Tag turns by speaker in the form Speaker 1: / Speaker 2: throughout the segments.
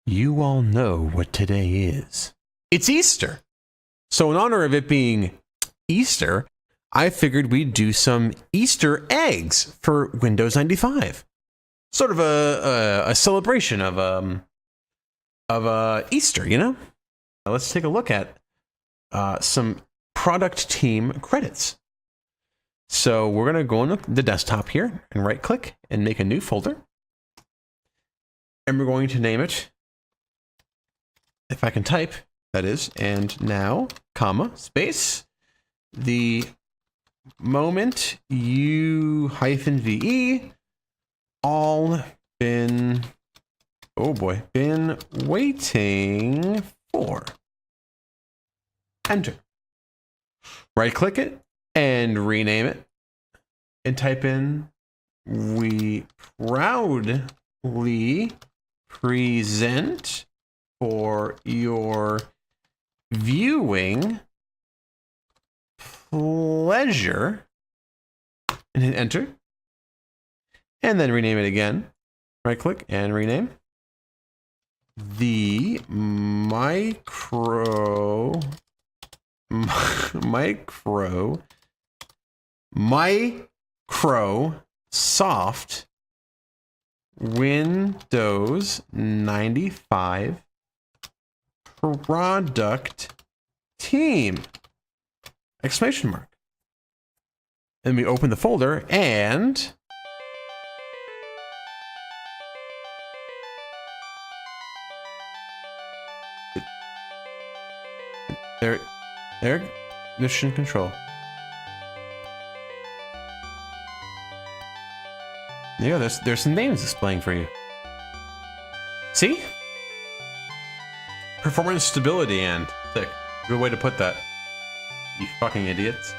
Speaker 1: You all know what today is. It's Easter. So in honor of it being Easter, I figured we'd do some Easter eggs for Windows 95. Sort of a celebration of Easter, you know? Now let's take a look at some product team credits. So we're going to go on the desktop here and right click and make a new folder. And we're going to name it, if I can type, that is, and now, comma, space, the moment you -ve all been, oh boy, been waiting for. Enter. Right click it and rename it and type in, we proudly present for your viewing pleasure, and hit enter, and then rename it again. Right click and rename the Microsoft Windows 95 product team! Exclamation mark. And we open the folder and there, mission control. There you go, there's some names displaying for you. See? Performance stability and sick. Good way to put that. You fucking idiots.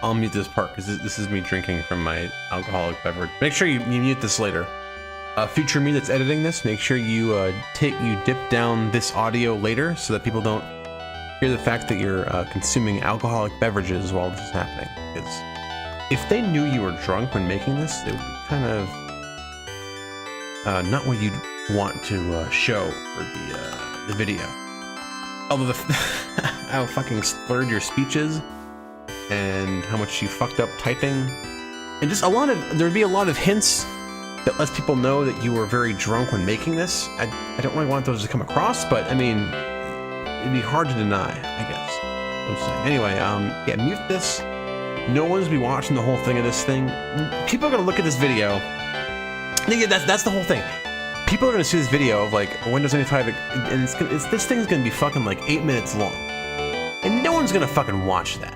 Speaker 1: I'll mute this part because this is me drinking from my alcoholic beverage. Make sure you mute this later. Future me that's editing this, make sure you dip down this audio later so that people don't hear the fact that you're consuming alcoholic beverages while this is happening. Because if they knew you were drunk when making this, it would be kind of not what you'd want to show for the video. Although how fucking slurred your speech is, and how much you fucked up typing, and just there'd be a lot of hints that lets people know that you were very drunk when making this. I don't really want those to come across, but I mean, it'd be hard to deny, I guess. I'm saying. Anyway, yeah, mute this. No one's be watching the whole thing of this thing. People are gonna look at this video. That's the whole thing. People are gonna see this video of like Windows 95, and this thing's gonna be fucking like 8 minutes long, and no one's gonna fucking watch that.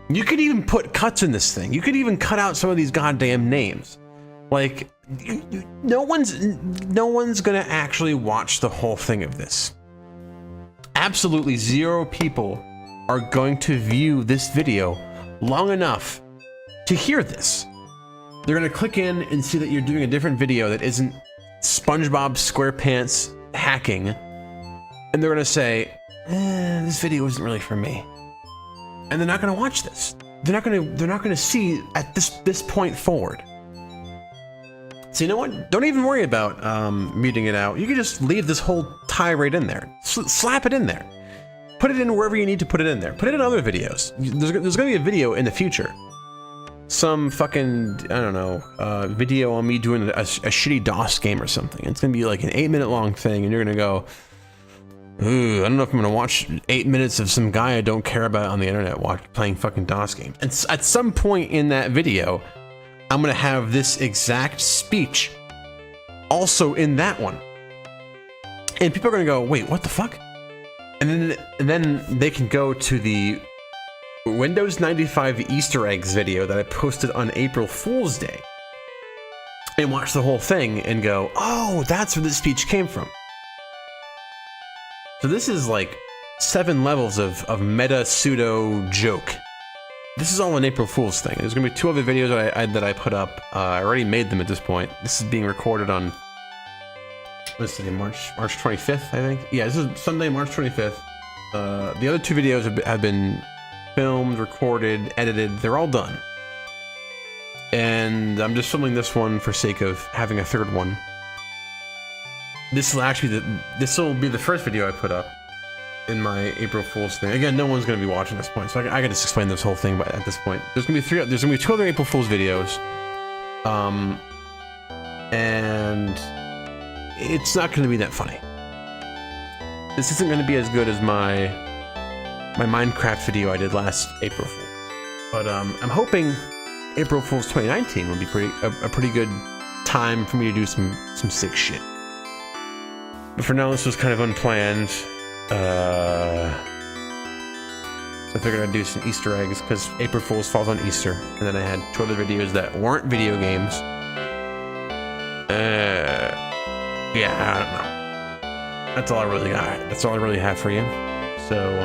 Speaker 1: You could even put cuts in this thing. You could even cut out some of these goddamn names. Like, no one's gonna actually watch the whole thing of this. Absolutely 0 people are going to view this video long enough to hear this. They're gonna click in and see that you're doing a different video that isn't SpongeBob SquarePants hacking, and they're gonna say, this video isn't really for me. And they're not gonna watch this. They're not gonna see at this point forward. So you know what? Don't even worry about muting it out. You can just leave this whole tirade in there. Slap it in there. Put it in wherever you need to put it in there. Put it in other videos. There's gonna be a video in the future. Some fucking, I don't know, video on me doing a shitty DOS game or something. It's gonna be like an 8-minute long thing, and you're gonna go, ooh, I don't know if I'm gonna watch 8 minutes of some guy I don't care about on the internet playing fucking DOS games. And at some point in that video, I'm gonna have this exact speech also in that one. And people are gonna go, wait, what the fuck? And then they can go to the Windows 95 Easter eggs video that I posted on April Fool's Day and watch the whole thing and go, oh, that's where this speech came from. So this is like 7 levels of meta pseudo joke. This is all an April Fool's thing. There's gonna be 2 other videos that I put up. I already made them at this point. This is being recorded on, let's see, March 25th, I think. Yeah, this is Sunday, March 25th. The other 2 videos have been filmed, recorded, edited. They're all done. And I'm just filming this one for sake of having a 3rd one. this will be the first video I put up in my April Fool's thing. Again, no one's gonna be watching this point, so I gotta just explain this whole thing. But at this point, there's gonna be 2 other April Fool's videos, and it's not gonna be that funny. This isn't gonna be as good as my Minecraft video I did last April Fool's, but I'm hoping April Fool's 2019 will be a pretty good time for me to do some sick shit. But for now, this was kind of unplanned. So I figured I'd do some Easter eggs because April Fool's falls on Easter, and then I had 2 other videos that weren't video games. Yeah, I don't know. That's all I really got. That's all I really have for you. So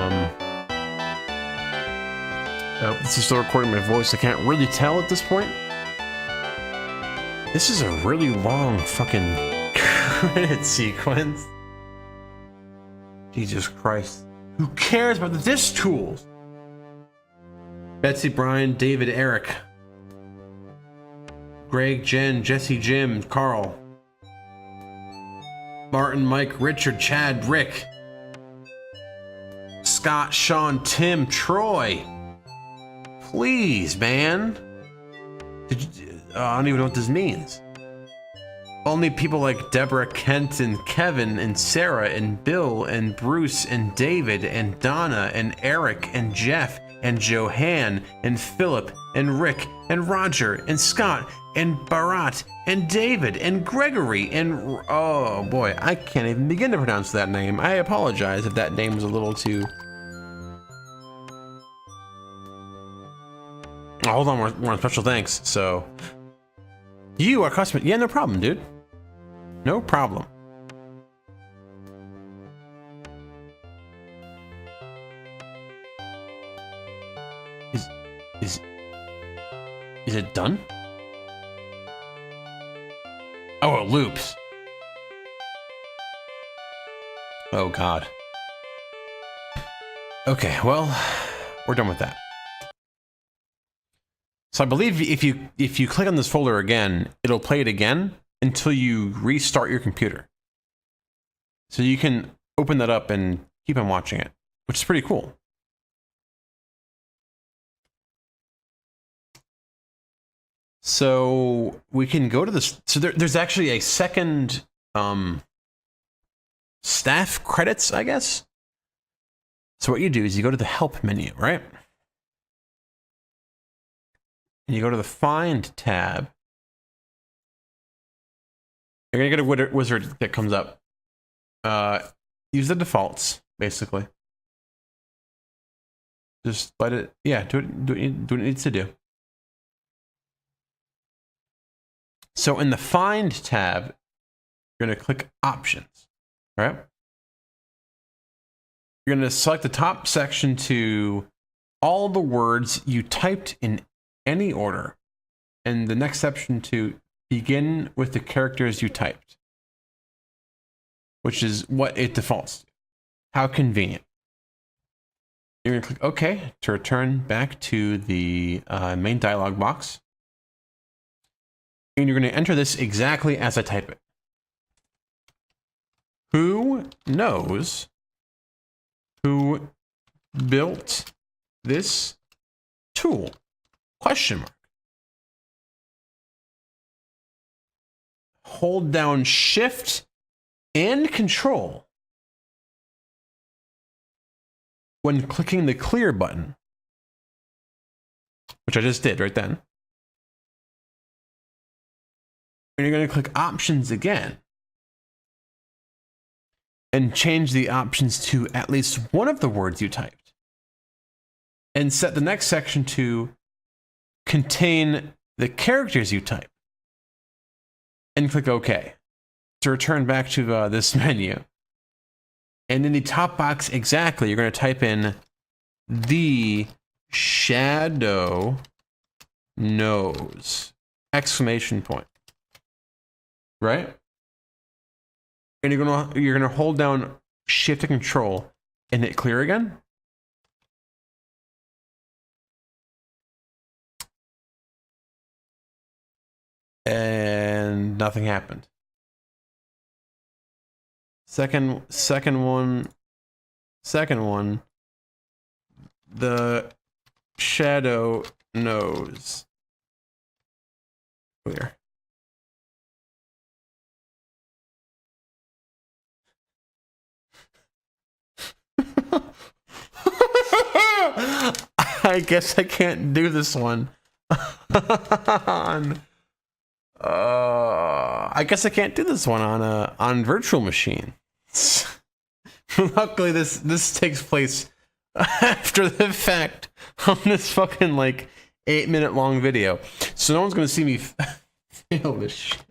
Speaker 1: oh, this is still recording my voice. I can't really tell at this point. This is a really long fucking credit sequence. Jesus Christ. Who cares about the disc tools? Betsy, Brian, David, Eric, Greg, Jen, Jesse, Jim, Carl, Martin, Mike, Richard, Chad, Rick, Scott, Sean, Tim, Troy. Please, man. I don't even know what this means. Only people like Deborah, Kent, and Kevin, and Sarah, and Bill, and Bruce, and David, and Donna, and Eric, and Jeff, and Johann, and Philip, and Rick, and Roger, and Scott, and Barat, and David, and Gregory, and... oh boy, I can't even begin to pronounce that name. I apologize if that name was a little too... oh, hold on, we're on special thanks, so... you are customer... yeah, no problem, dude. No problem. Is it done? Oh, it loops. Oh God. Okay, well, we're done with that. So I believe if you click on this folder again, it'll play it again until you restart your computer. So you can open that up and keep on watching it, which is pretty cool. So we can go to this. So there's actually a second staff credits, I guess. So what you do is you go to the help menu, right? And you go to the Find tab. You're gonna get a wizard that comes up. Use the defaults, basically. Just let it, yeah, do what it needs to do. So in the Find tab, you're gonna click Options, all right? You're gonna select the top section to all the words you typed in any order, and the next section to begin with the characters you typed, which is what it defaults to. How convenient. You're gonna click OK to return back to the main dialog box. And you're gonna enter this exactly as I type it. Who knows who built this tool? Question mark. Hold down Shift and Control when clicking the clear button, which I just did right then. And you're going to click Options again and change the options to at least one of the words you typed, and set the next section to contain the characters you type, and click OK to return back to this menu. And in the top box exactly, you're going to type in the shadow knows! Exclamation point. Right? And you're gonna hold down Shift and Control and hit clear again. And nothing happened. Second one. The shadow knows. Clear. I guess I can't do this one. I guess I can't do this one on virtual machine. Luckily, this takes place after the fact on this fucking like 8-minute long video, so no one's gonna see me fail this shit.